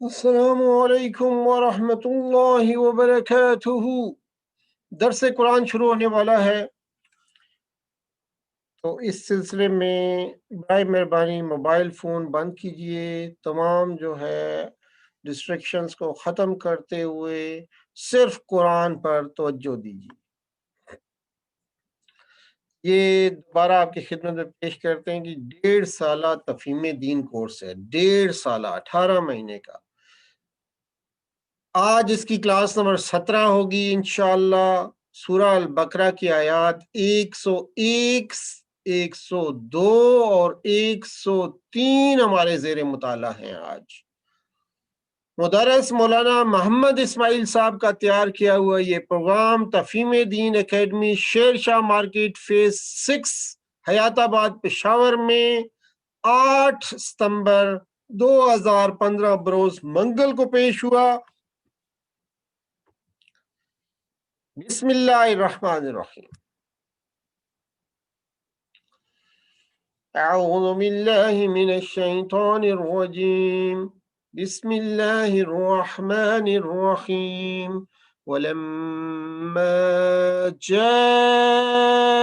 السلام علیکم ورحمۃ اللہ وبرکاتہ۔ درس قرآن شروع ہونے والا ہے، تو اس سلسلے میں برائے مہربانی موبائل فون بند کیجئے، تمام جو ہے ڈسٹریکشنز کو ختم کرتے ہوئے صرف قرآن پر توجہ دیجیے۔ یہ دوبارہ آپ کی خدمت میں پیش کرتے ہیں کہ 1.5 سالہ تفہیم دین کورس ہے، 1.5 سالہ 18 مہینے کا۔ آج اس کی کلاس نمبر 17 ہوگی انشاءاللہ۔ سورہ البقرہ کی آیات 101، 102 اور 103 ہمارے زیر مطالعہ ہیں۔ آج مدرس مولانا محمد اسماعیل صاحب کا تیار کیا ہوا یہ پروگرام تفہیم دین academy Sher Shah market phase 6 حیات آباد پشاور میں 8 ستمبر 2015 بروز منگل کو پیش ہوا۔ بسم اللہ الرحمن الرحیم۔ اعوذ باللہ من الشیطان الرجیم، بسم اللہ الرحمن الرحیم۔ وَلَمَّا جَاءَهُمْ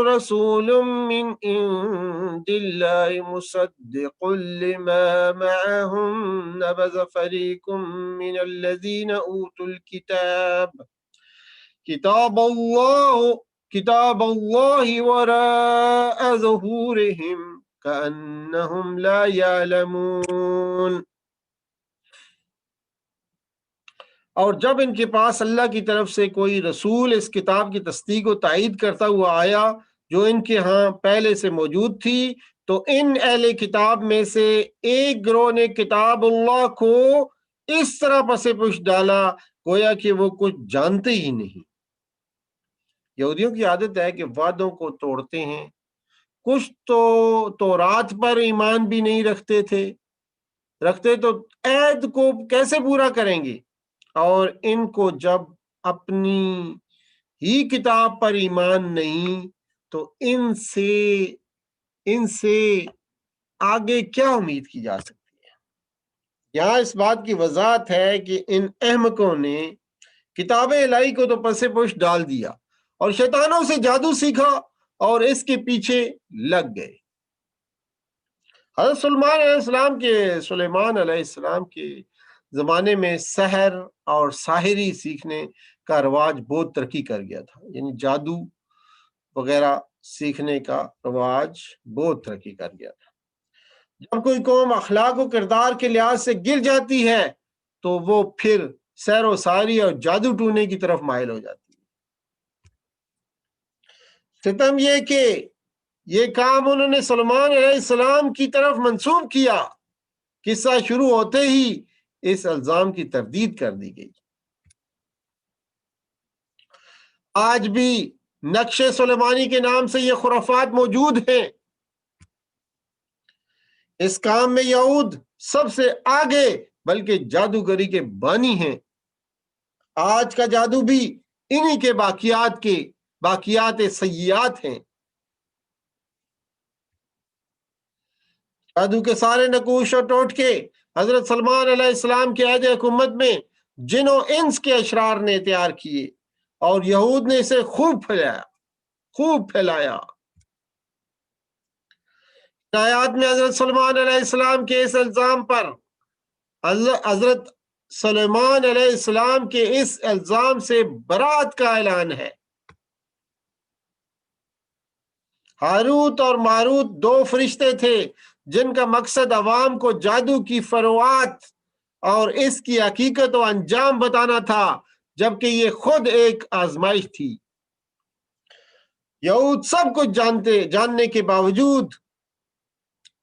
رَسُولٌ مِّنْ عِندِ اللَّهِ مُصَدِّقٌ لِّمَا مَعَهُمْ نَبَذَ فَرِيقٌ مِّنَ الَّذِينَ أُوتُوا الْكِتَابَ کتاب اللہ وراء ظہورہم کأنہم لا یعلمون۔ اور جب ان کے پاس اللہ کی طرف سے کوئی رسول اس کتاب کی تصدیق و تائید کرتا ہوا آیا جو ان کے ہاں پہلے سے موجود تھی، تو ان اہل کتاب میں سے ایک گروہ نے کتاب اللہ کو اس طرح پس پش ڈالا گویا کہ وہ کچھ جانتے ہی نہیں۔ یہودیوں کی عادت ہے کہ وعدوں کو توڑتے ہیں۔ کچھ تو تورات پر ایمان بھی نہیں رکھتے تو عہد کو کیسے پورا کریں گے، اور ان کو جب اپنی ہی کتاب پر ایمان نہیں تو ان سے آگے کیا امید کی جا سکتی ہے۔ یہاں اس بات کی وضاحت ہے کہ ان احمقوں نے کتاب الہی کو تو پس پش ڈال دیا اور شیطانوں سے جادو سیکھا اور اس کے پیچھے لگ گئے۔ حضرت سلیمان علیہ السلام کے زمانے میں سحر اور ساحری سیکھنے کا رواج بہت ترقی کر گیا تھا، یعنی جادو وغیرہ سیکھنے کا رواج بہت ترقی کر گیا تھا۔ جب کوئی قوم اخلاق و کردار کے لحاظ سے گر جاتی ہے تو وہ پھر سحر و ساحری اور جادو ٹونے کی طرف مائل ہو جاتی ہے۔ ستم یہ کہ یہ کام انہوں نے سلیمان علیہ السلام کی طرف منسوب کیا۔ قصہ شروع ہوتے ہی اس الزام کی تردید کر دی گئی۔ آج بھی نقش سلیمانی کے نام سے یہ خرافات موجود ہیں۔ اس کام میں یہود سب سے آگے بلکہ جادوگری کے بانی ہیں۔ آج کا جادو بھی انہی کے باقیات سیئات ہیں۔ جادو کے سارے نقوش اور ٹوٹکے حضرت سلیمان علیہ السلام کے عہد حکومت میں جن و انس کے اشرار نے تیار کیے اور یہود نے اسے خوب پھیلایا۔ آیات میں حضرت سلیمان علیہ السلام کے اس الزام پر حضرت سلیمان علیہ السلام کے اس الزام سے برات کا اعلان ہے۔ ہاروت اور ماروت 2 فرشتے تھے جن کا مقصد عوام کو جادو کی فروعات اور اس کی حقیقت و انجام بتانا تھا، جبکہ یہ خود ایک آزمائش تھی۔ یہود سب کچھ جاننے کے باوجود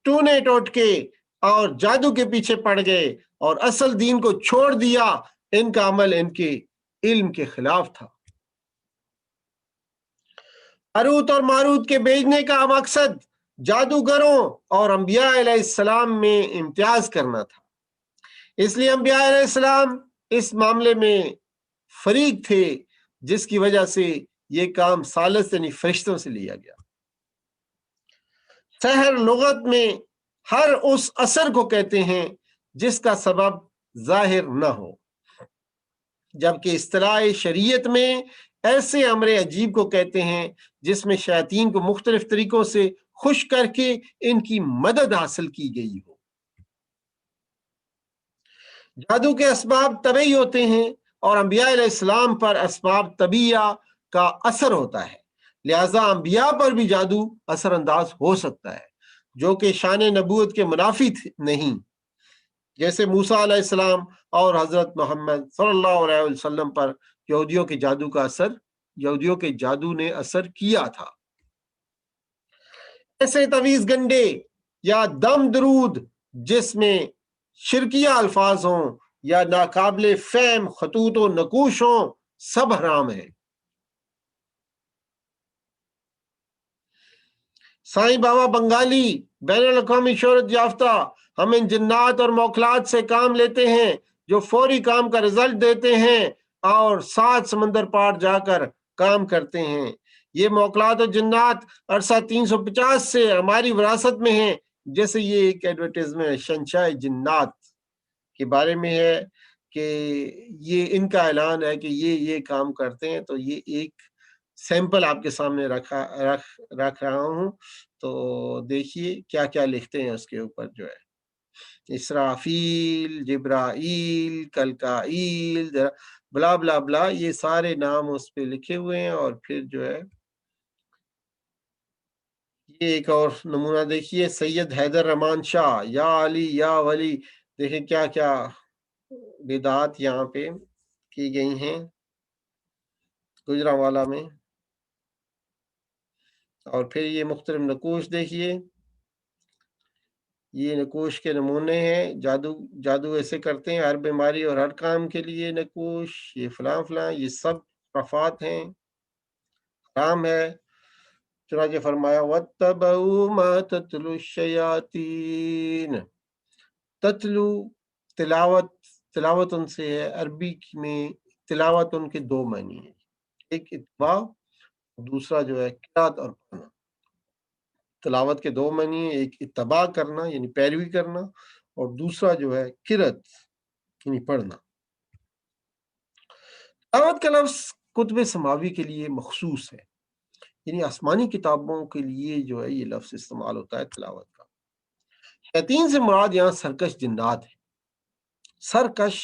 ٹونے ٹوٹکے اور جادو کے پیچھے پڑ گئے اور اصل دین کو چھوڑ دیا۔ ان کا عمل ان کے علم کے خلاف تھا۔ ہاروت اور ماروت کے بھیجنے کا مقصد جادوگروں اور انبیاء علیہ السلام میں امتیاز کرنا تھا، اس لیے انبیاء علیہ السلام اس معاملے میں فریق تھے، جس کی وجہ سے یہ کام ثالث یعنی فرشتوں سے لیا گیا۔ سحر لغت میں ہر اس اثر کو کہتے ہیں جس کا سبب ظاہر نہ ہو، جبکہ اصطلاح شریعت میں ایسے امر عجیب کو کہتے ہیں جس میں شیاطین کو مختلف طریقوں سے خوش کر کے ان کی مدد حاصل کی گئی ہو۔ جادو کے اسباب طبعی ہوتے ہیں اور انبیاء علیہ السلام پر اسباب طبیعہ کا اثر ہوتا ہے، لہذا انبیاء پر بھی جادو اثر انداز ہو سکتا ہے، جو کہ شان نبوت کے منافی نہیں، جیسے موسیٰ علیہ السلام اور حضرت محمد صلی اللہ علیہ وسلم پر یہودیوں کے جادو نے اثر کیا تھا۔ ایسے تویز گنڈے یا دم درود جس میں شرکیہ الفاظ ہوں یا ناقابل فہم خطوط و نقوش ہوں، سب حرام ہے۔ سائیں بابا بنگالی بین الاقوامی شہرت یافتہ، ہم ان جنات اور موکلات سے کام لیتے ہیں جو فوری کام کا رزلٹ دیتے ہیں اور 7 سمندر پار جا کر کام کرتے ہیں۔ یہ موکلات اور جنات عرصہ 350 سے ہماری وراثت میں ہیں، جیسے یہ ایک ایڈورٹائزمنٹ شہنشاہ جنات کے بارے میں ہے کہ یہ ان کا اعلان ہے کہ یہ کام کرتے ہیں۔ تو یہ ایک سیمپل آپ کے سامنے رکھ رہا ہوں، تو دیکھیے کیا کیا لکھتے ہیں اس کے اوپر، جو ہے اسرافیل، جبرائیل، کلکائیل، بلا بلا بلا، یہ سارے نام اس پہ لکھے ہوئے ہیں۔ اور پھر جو ہے یہ ایک اور نمونہ دیکھیے، سید حیدر رحمان شاہ، یا علی یا ولی، دیکھیں کیا کیا بدعات یہاں پہ کی گئی ہیں گجرانوالہ میں۔ اور پھر یہ مختلف نقوش دیکھیے، یہ نقوش کے نمونے ہیں، جادو ایسے کرتے ہیں، ہر بیماری اور ہر کام کے لیے نقوش، یہ فلاں فلاں، یہ سب خرافات ہیں، حرام ہے۔ چنانچہ فرمایا وَاتَّبَعُوا مَا تَتْلُو الشَّيَاطِينُ، تتلو تلاوت ان سے ہے، عربی میں تلاوت ان کے 2 معنی ہیں، ایک اتباع، دوسرا جو ہے قرات اور پڑھنا۔ تلاوت کے 2 معنی ہیں، ایک اتباع کرنا یعنی پیروی کرنا، اور دوسرا جو ہے قرات یعنی پڑھنا۔ تلاوت کا لفظ کتب سماوی کے لیے مخصوص ہے، یعنی آسمانی کتابوں کے لیے جو ہے یہ لفظ استعمال ہوتا ہے تلاوت کا۔ شیاطین سے مراد یہاں سرکش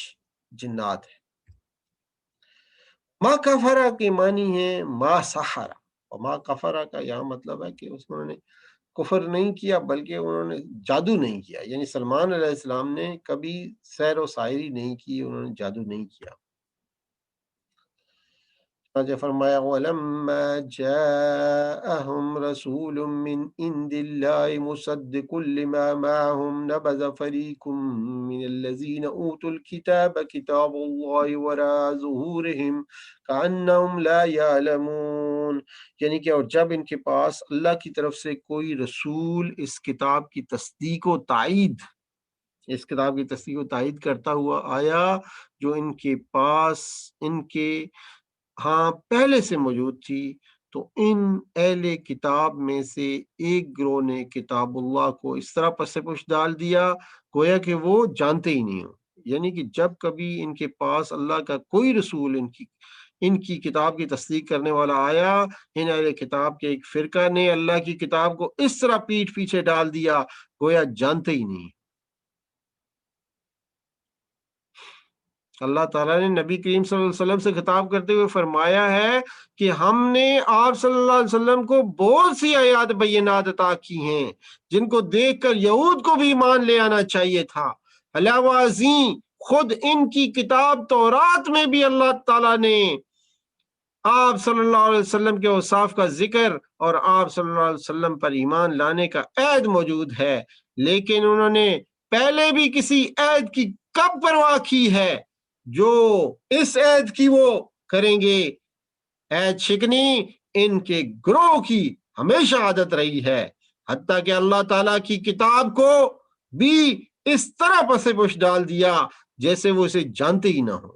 جنات ہے۔ ما کفرہ کے معنی ہے ما سحرہ، اور ما کفرہ کا یہاں مطلب ہے کہ انہوں نے کفر نہیں کیا بلکہ انہوں نے جادو نہیں کیا، یعنی سلمان علیہ السلام نے کبھی سحر و ساحری نہیں کی، انہوں نے جادو نہیں کیا۔ فرمایا وَلَمَّا جَاءَهُمْ رَسُولٌ مِّنْ عِندِ اللَّهِ مُصَدِّقٌ لِمَا مَعَهُمْ نَبَذَ فَرِيقٌ مِّنَ الَّذِينَ أُوتُوا الْكِتَابَ كِتَابَ اللَّهِ وَرَاءَ ظُهُورِهِمْ كَأَنَّهُمْ لَا يَعْلَمُونَ، یعنی کہ اور جب ان کے پاس اللہ کی طرف سے کوئی رسول اس کتاب کی تصدیق و تائید کرتا ہوا آیا جو ان کے پاس ان کے ہاں پہلے سے موجود تھی، تو ان اہل کتاب میں سے ایک گروہ نے کتاب اللہ کو اس طرح پس پش ڈال دیا گویا کہ وہ جانتے ہی نہیں ہو، یعنی کہ جب کبھی ان کے پاس اللہ کا کوئی رسول ان کی کتاب کی تصدیق کرنے والا آیا، ان اہل کتاب کے ایک فرقہ نے اللہ کی کتاب کو اس طرح پیٹھ پیچھے ڈال دیا گویا جانتے ہی نہیں۔ اللہ تعالیٰ نے نبی کریم صلی اللہ علیہ وسلم سے خطاب کرتے ہوئے فرمایا ہے کہ ہم نے آپ صلی اللہ علیہ وسلم کو بہت سی آیات بینات عطا کی ہیں جن کو دیکھ کر یہود کو بھی ایمان لے آنا چاہیے تھا۔ علاوہ ازیں خود ان کی کتاب تورات میں بھی اللہ تعالیٰ نے آپ صلی اللہ علیہ وسلم کے اوصاف کا ذکر اور آپ صلی اللہ علیہ وسلم پر ایمان لانے کا عہد موجود ہے، لیکن انہوں نے پہلے بھی کسی عہد کی کب پرواہ کی ہے جو اس عہد کی وہ کریں گے۔ عہد شکنی ان کے گروہ کی ہمیشہ عادت رہی ہے، حتیٰ کہ اللہ تعالیٰ کی کتاب کو بھی اس طرح پس پش ڈال دیا جیسے وہ اسے جانتے ہی نہ ہو۔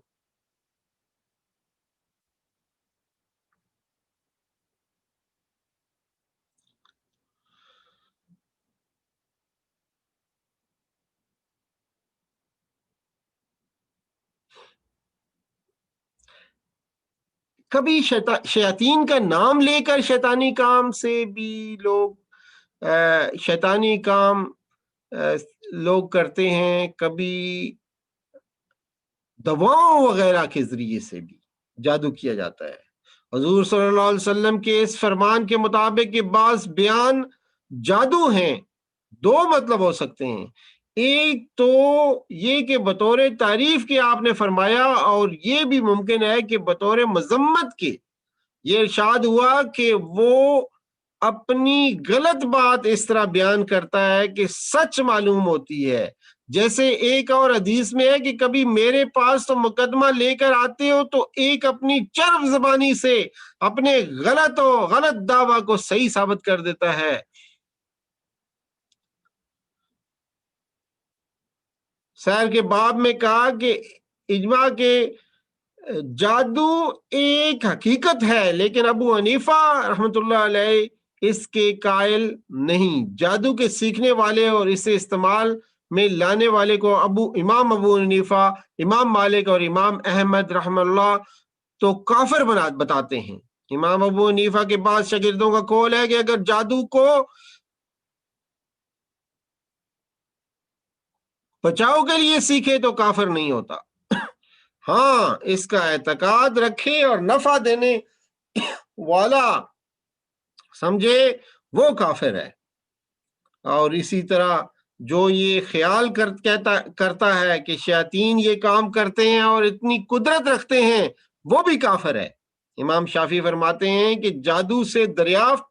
کبھی شیاطین کا نام لے کر شیطانی کام سے بھی لوگ شیطانی کام لوگ کرتے ہیں، کبھی دواؤں وغیرہ کے ذریعے سے بھی جادو کیا جاتا ہے۔ حضور صلی اللہ علیہ وسلم کے اس فرمان کے مطابق کہ بعض بیان جادو ہیں، دو مطلب ہو سکتے ہیں۔ ایک تو یہ کہ بطور تعریف کے آپ نے فرمایا، اور یہ بھی ممکن ہے کہ بطور مذمت کے یہ ارشاد ہوا کہ وہ اپنی غلط بات اس طرح بیان کرتا ہے کہ سچ معلوم ہوتی ہے۔ جیسے ایک اور حدیث میں ہے کہ کبھی میرے پاس تو مقدمہ لے کر آتے ہو تو ایک اپنی چرب زبانی سے اپنے غلط دعویٰ کو صحیح ثابت کر دیتا ہے۔ سیر کے باب میں کہا کہ اجماع کے جادو ایک حقیقت ہے، لیکن ابو حنیفہ رحمۃ اللہ علیہ اس کے قائل نہیں۔ جادو کے سیکھنے والے اور اسے استعمال میں لانے والے کو امام ابو حنیفہ، امام مالک اور امام احمد رحمہ اللہ تو کافر بتاتے ہیں۔ امام ابو حنیفہ کے بعض شاگردوں کا قول ہے کہ اگر جادو کو بچاؤ کے لیے سیکھے تو کافر نہیں ہوتا، ہاں اس کا اعتقاد رکھے اور نفع دینے والا سمجھے وہ کافر ہے۔ اور اسی طرح جو یہ خیال کرتا ہے کہ شیاطین یہ کام کرتے ہیں اور اتنی قدرت رکھتے ہیں، وہ بھی کافر ہے۔ امام شافعی فرماتے ہیں کہ جادو سے دریافت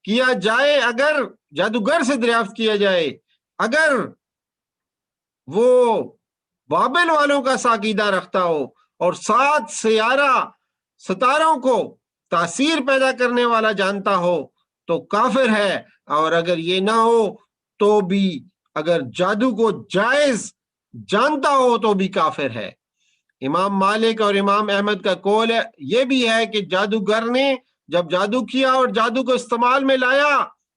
کیا جائے، اگر جادوگر سے دریافت کیا جائے، اگر وہ بابل والوں کا عقیدہ رکھتا ہو اور 7 ستاروں کو تاثیر پیدا کرنے والا جانتا ہو تو کافر ہے، اور اگر یہ نہ ہو تو بھی اگر جادو کو جائز جانتا ہو تو بھی کافر ہے۔ امام مالک اور امام احمد کا قول یہ بھی ہے کہ جادوگر نے جب جادو کیا اور جادو کو استعمال میں لایا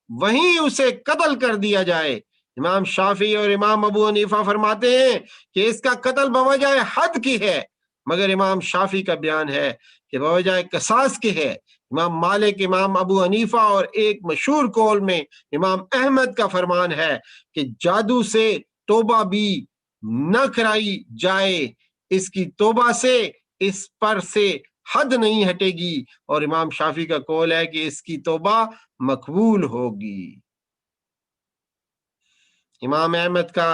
وہیں اسے قتل کر دیا جائے۔ امام شافعی اور امام ابو حنیفہ فرماتے ہیں کہ اس کا قتل بوجہ حد کی ہے، مگر امام شافعی کا بیان ہے کہ بوجہ قصاص کی ہے۔ امام مالک، امام ابو حنیفہ اور ایک مشہور قول میں امام احمد کا فرمان ہے کہ جادو سے توبہ بھی نہ کرائی جائے، اس کی توبہ سے اس پر سے حد نہیں ہٹے گی، اور امام شافعی کا قول ہے کہ اس کی توبہ مقبول ہوگی۔ امام احمد کا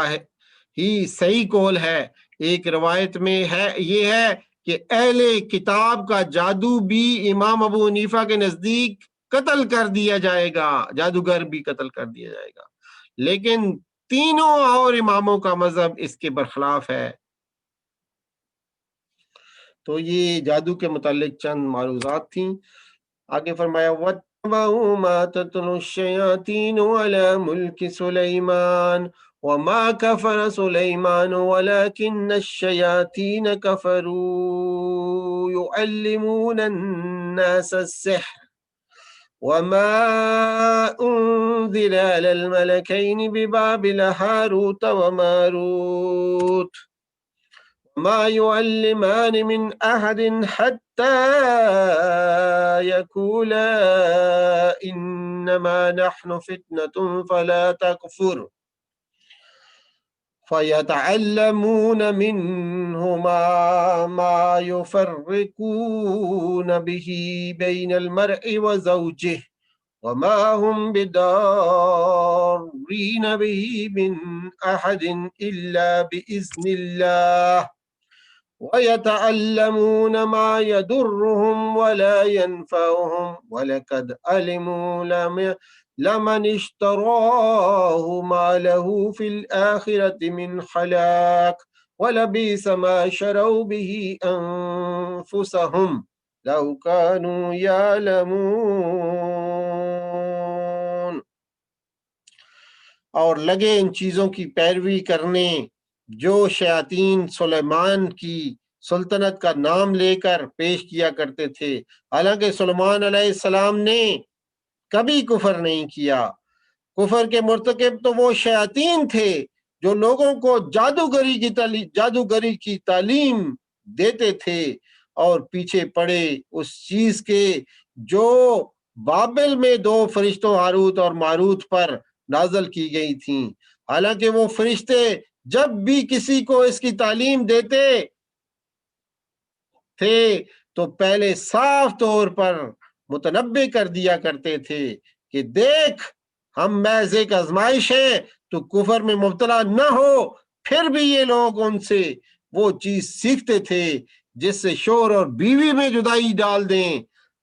ہی صحیح قول ہے۔ ایک روایت میں یہ ہے کہ اہل کتاب کا جادو بھی امام ابو حنیفہ کے نزدیک قتل کر دیا جائے گا، جادوگر بھی قتل کر دیا جائے گا، لیکن تینوں اور اماموں کا مذہب اس کے برخلاف ہے۔ تو یہ جادو کے متعلق چند معروضات تھیں۔ آگے فرمایا وَاتَّبَعُوا مَا تَتْلُو الشَّيَاطِينُ عَلَى مُلْكِ سُلَيْمَانَ وَمَا كَفَرَ سُلَيْمَانُ وَلَكِنَّ الشَّيَاطِينَ كَفَرُوا يُعَلِّمُونَ النَّاسَ السِّحْرَ وَمَا أُنزِلَ عَلَى الْمَلَكَيْنِ بِبَابِلَ هَارُوتَ وَمَارُوتَ ما يعلمان من أحد حتى يقولا إنما نحن فتنة فلا تكفر فيتعلمون منهما ما يفرقون به بين المرء وزوجه وما هم بضارين به من أحد إلا بإذن الله وَيَتَعَلَّمُونَ مَا يَضُرُّهُمْ وَلَا يَنفَعُهُمْ وَلَقَدْ عَلِمُوا لَمَنِ اشْتَرَاهُ مَا لَهُ فِي الْآخِرَةِ مِنْ خَلَاقٍ وَلَبِئْسَ مَا شَرَوْا بِهِ أَنفُسَهُمْ لَوْ كَانُوا يَعْلَمُونَ۔ اور لگے ان چیزوں کی پیروی کرنے جو شیاطین سلیمان کی سلطنت کا نام لے کر پیش کیا کرتے تھے۔ حالانکہ سلیمان علیہ السلام نے کبھی کفر نہیں کیا۔ کفر کے مرتکب تو وہ شیاطین تھے جو لوگوں کو جادوگری کی تعلیم دیتے تھے اور پیچھے پڑے اس چیز کے جو بابل میں 2 فرشتوں ہاروت اور ماروت پر نازل کی گئی تھیں۔ حالانکہ وہ فرشتے جب بھی کسی کو اس کی تعلیم دیتے تھے تو پہلے صاف طور پر متنبع کر دیا کرتے تھے کہ دیکھ ہم محض ایک آزمائش ہے، تو کفر میں مبتلا نہ ہو۔ پھر بھی یہ لوگ ان سے وہ چیز سیکھتے تھے جس سے شوہر اور بیوی میں جدائی ڈال دیں۔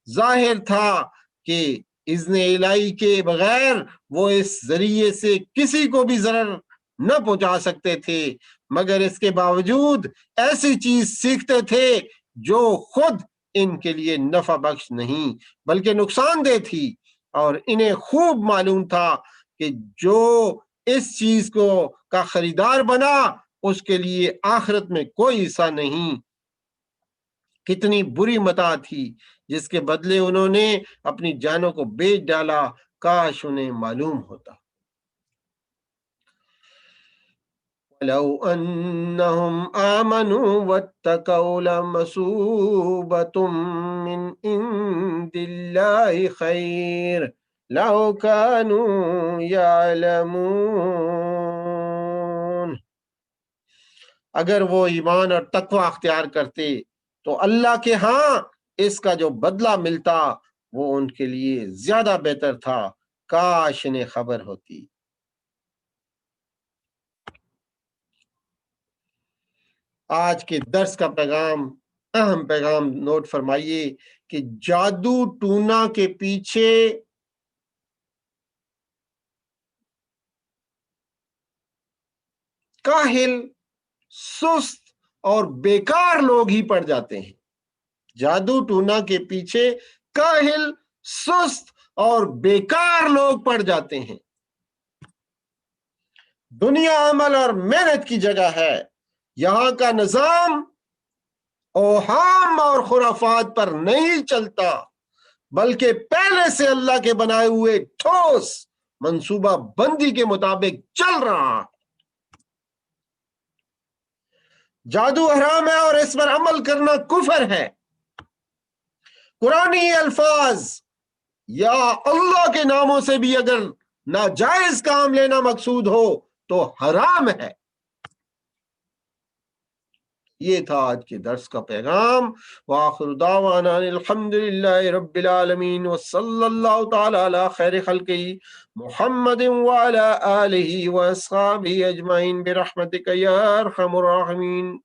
ظاہر تھا کہ اذن الہی کے بغیر وہ اس ذریعے سے کسی کو بھی ضرر نہ پہنچا سکتے تھے، مگر اس کے باوجود ایسی چیز سیکھتے تھے جو خود ان کے لیے نفع بخش نہیں بلکہ نقصان دہ تھی، اور انہیں خوب معلوم تھا کہ جو اس چیز کو کا خریدار بنا اس کے لیے آخرت میں کوئی حصہ نہیں۔ کتنی بری متاع تھی جس کے بدلے انہوں نے اپنی جانوں کو بیچ ڈالا، کاش انہیں معلوم ہوتا۔ لو انہم آمنوا واتقوا لمثوبۃ من عند اللہ خیر لو كانوا يعلمون۔ اگر وہ ایمان اور تقوی اختیار کرتے تو اللہ کے ہاں اس کا جو بدلہ ملتا وہ ان کے لیے زیادہ بہتر تھا، کاش انہیں خبر ہوتی۔ آج کے درس کا پیغام، اہم پیغام نوٹ فرمائیے کہ جادو ٹونا کے پیچھے کاہل، سست اور بیکار لوگ ہی پڑ جاتے ہیں۔ جادو ٹونا کے پیچھے کاہل، سست اور بیکار لوگ پڑ جاتے ہیں۔ دنیا عمل اور محنت کی جگہ ہے۔ یہاں کا نظام اوہام اور خرافات پر نہیں چلتا بلکہ پہلے سے اللہ کے بنائے ہوئے ٹھوس منصوبہ بندی کے مطابق چل رہا ہے۔ جادو حرام ہے اور اس پر عمل کرنا کفر ہے۔ قرآنی الفاظ یا اللہ کے ناموں سے بھی اگر ناجائز کام لینا مقصود ہو تو حرام ہے۔ یہ تھا آج کے درس کا پیغام۔ وآخر دعوانا الحمدللہ رب العالمین وصلی اللہ تعالی علی خیر خلقہ محمد وعلی آلہ واصحابہ اجمعین برحمتک یا ارحم الراحمین۔